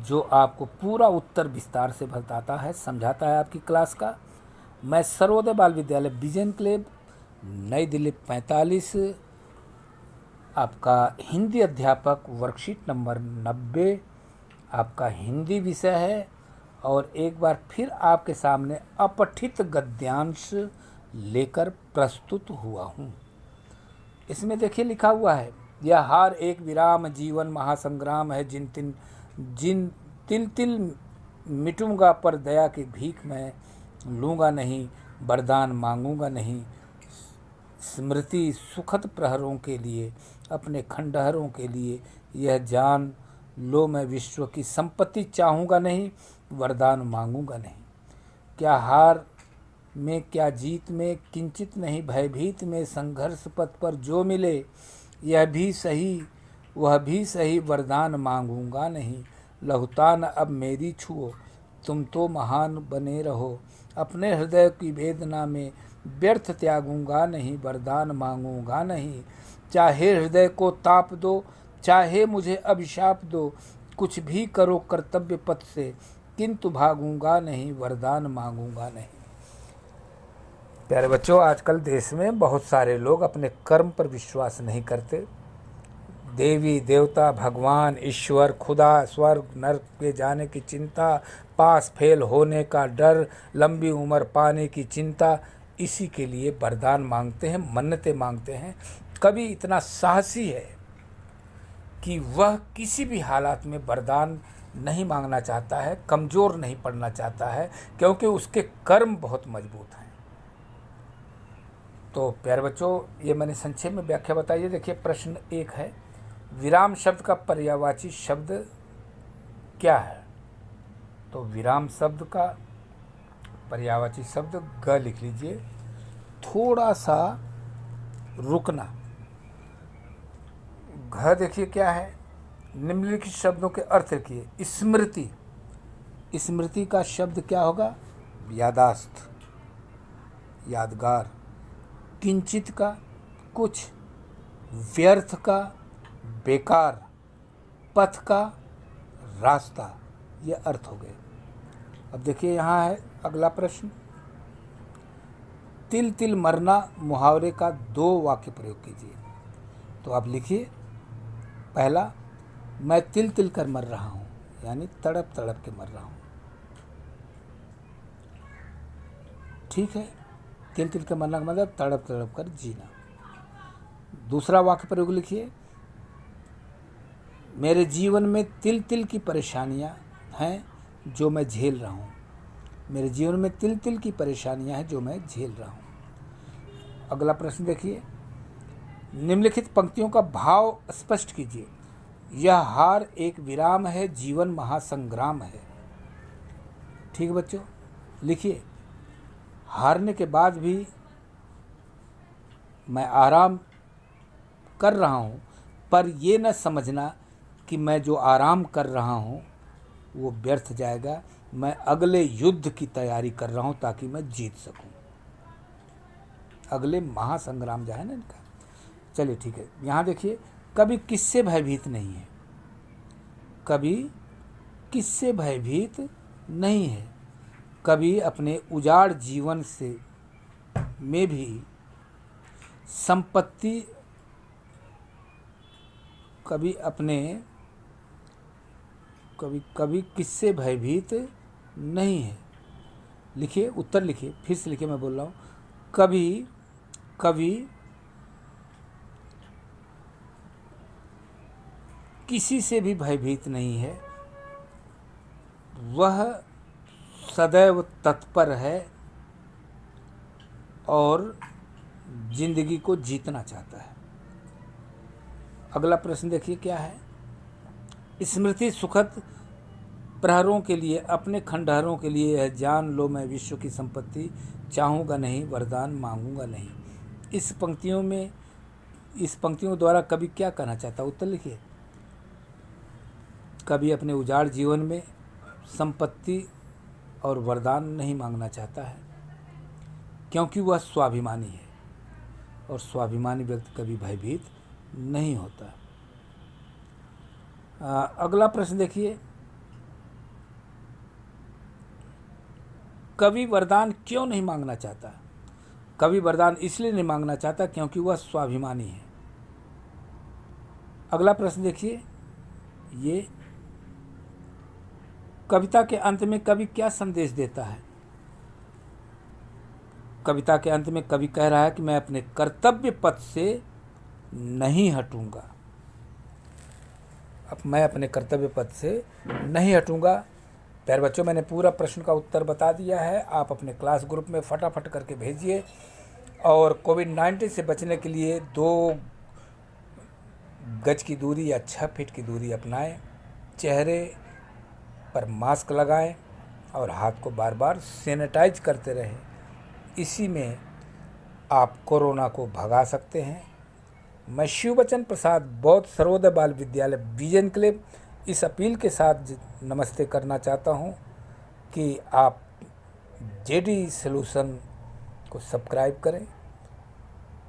जो आपको पूरा उत्तर विस्तार से बताता है, समझाता है आपकी क्लास का। मैं सर्वोदय बाल विद्यालय विजन क्लब, नई दिल्ली 45, आपका हिंदी अध्यापक, वर्कशीट नंबर 90 आपका हिंदी विषय है। और एक बार फिर आपके सामने अपठित गद्यांश लेकर प्रस्तुत हुआ हूँ। इसमें देखिए लिखा हुआ है, यह हार एक विराम जीवन महासंग्राम है, जिन तिल तिल मिटूंगा पर दया की भीख मैं लूँगा नहीं, वरदान मांगूंगा नहीं। स्मृति सुखद प्रहरों के लिए, अपने खंडहरों के लिए, यह जान लो मैं विश्व की संपत्ति चाहूँगा नहीं, वरदान मांगूंगा नहीं। क्या हार में क्या जीत में किंचित नहीं, भयभीत में संघर्ष पथ पर जो मिले, यह भी सही वह भी सही, वरदान मांगूंगा नहीं। लहुतान अब मेरी छुओ, तुम तो महान बने रहो, अपने हृदय की वेदना में व्यर्थ त्यागूंगा नहीं, वरदान मांगूंगा नहीं। चाहे हृदय को ताप दो, चाहे मुझे अभिशाप दो, कुछ भी करो कर्तव्य पथ से, किंतु भागूंगा नहीं, वरदान मांगूंगा नहीं। प्यारे बच्चों, आजकल देश में बहुत सारे लोग अपने कर्म पर विश्वास नहीं करते। देवी देवता, भगवान, ईश्वर, खुदा, स्वर्ग नरक के जाने की चिंता, पास फेल होने का डर, लंबी उम्र पाने की चिंता, इसी के लिए वरदान मांगते हैं, मन्नतें मांगते हैं। कवि इतना साहसी है कि वह किसी भी हालात में वरदान नहीं मांगना चाहता है, कमज़ोर नहीं पड़ना चाहता है, क्योंकि उसके कर्म बहुत मजबूत हैं। तो प्यारे बच्चों, ये मैंने संक्षेप में व्याख्या बताई है। देखिए प्रश्न 1 है, विराम शब्द का पर्यायवाची शब्द क्या है? तो विराम शब्द का पर्यायवाची शब्द ग लिख लीजिए, थोड़ा सा रुकना। घ देखिए क्या है, निम्नलिखित शब्दों के अर्थ लिखिए। स्मृति, स्मृति का शब्द क्या होगा? यादाश्त, यादगार। किंचित का कुछ, व्यर्थ का बेकार, पथ का रास्ता, ये अर्थ हो गए। अब देखिए यहाँ है अगला प्रश्न, तिल तिल मरना मुहावरे का 2 वाक्य प्रयोग कीजिए। तो आप लिखिए, पहला, मैं तिल तिल कर मर रहा हूँ, यानी तड़प तड़प के मर रहा हूँ। ठीक है, तिल तिल कर मरना का मतलब तड़प तड़प कर जीना। दूसरा वाक्य प्रयोग लिखिए, मेरे जीवन में तिल तिल की परेशानियां हैं जो मैं झेल रहा हूँ। मेरे जीवन में तिल तिल की परेशानियां हैं जो मैं झेल रहा हूँ। अगला प्रश्न देखिए, निम्नलिखित पंक्तियों का भाव स्पष्ट कीजिए। यह हार एक विराम है, जीवन महासंग्राम है। ठीक बच्चों, लिखिए, हारने के बाद भी मैं आराम कर रहा हूँ, पर ये न समझना कि मैं जो आराम कर रहा हूँ वो व्यर्थ जाएगा। मैं अगले युद्ध की तैयारी कर रहा हूँ ताकि मैं जीत सकूँ। अगले महासंग्राम जो है ना इनका। चलिए ठीक है, यहाँ देखिए, कभी किससे भयभीत नहीं है, कभी किससे भयभीत नहीं है। कभी अपने उजाड़ जीवन से में भी संपत्ति, कभी अपने कभी कभी किससे भयभीत नहीं है। लिखिए, उत्तर लिखिए, फिर से लिखिए, मैं बोल रहा हूँ, कभी कभी किसी से भी भयभीत नहीं है, वह सदैव तत्पर है और जिंदगी को जीतना चाहता है। अगला प्रश्न देखिए क्या है, स्मृति सुखद प्रहरों के लिए, अपने खंडहरों के लिए, यह जान लो मैं विश्व की संपत्ति चाहूँगा नहीं, वरदान मांगूंगा नहीं। इस पंक्तियों द्वारा कवि क्या कहना चाहता है? उत्तर लिखिए। कवि अपने उजाड़ जीवन में संपत्ति और वरदान नहीं मांगना चाहता है, क्योंकि वह स्वाभिमानी है, और स्वाभिमानी व्यक्ति कभी भयभीत नहीं होता। अगला प्रश्न देखिए, कवि वरदान क्यों नहीं मांगना चाहता? कवि वरदान इसलिए नहीं मांगना चाहता क्योंकि वह स्वाभिमानी है। अगला प्रश्न देखिए, ये कविता के अंत में कवि क्या संदेश देता है? कविता के अंत में कवि कह रहा है कि मैं अपने कर्तव्य पथ से नहीं हटूंगा। अब मैं अपने कर्तव्य पथ से नहीं हटूंगा। प्यारे बच्चों, मैंने पूरा प्रश्न का उत्तर बता दिया है। आप अपने क्लास ग्रुप में फटाफट करके भेजिए। और कोविड-19 से बचने के लिए 2 गज की दूरी या 6 फीट की दूरी अपनाएं, चेहरे पर मास्क लगाएं और हाथ को बार बार सैनिटाइज करते रहें। इसी में आप कोरोना को भगा सकते हैं। मैं शिवबचन प्रसाद बौद्ध सर्वोदय बाल विद्यालय विजन क्लब इस अपील के साथ नमस्ते करना चाहता हूं कि आप जेडी सॉल्यूशन को सब्सक्राइब करें।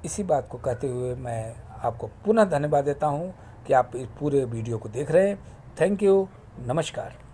इसी बात को कहते हुए मैं आपको पुनः धन्यवाद देता हूं कि आप इस पूरे वीडियो को देख रहे हैं। Thank you. नमस्कार।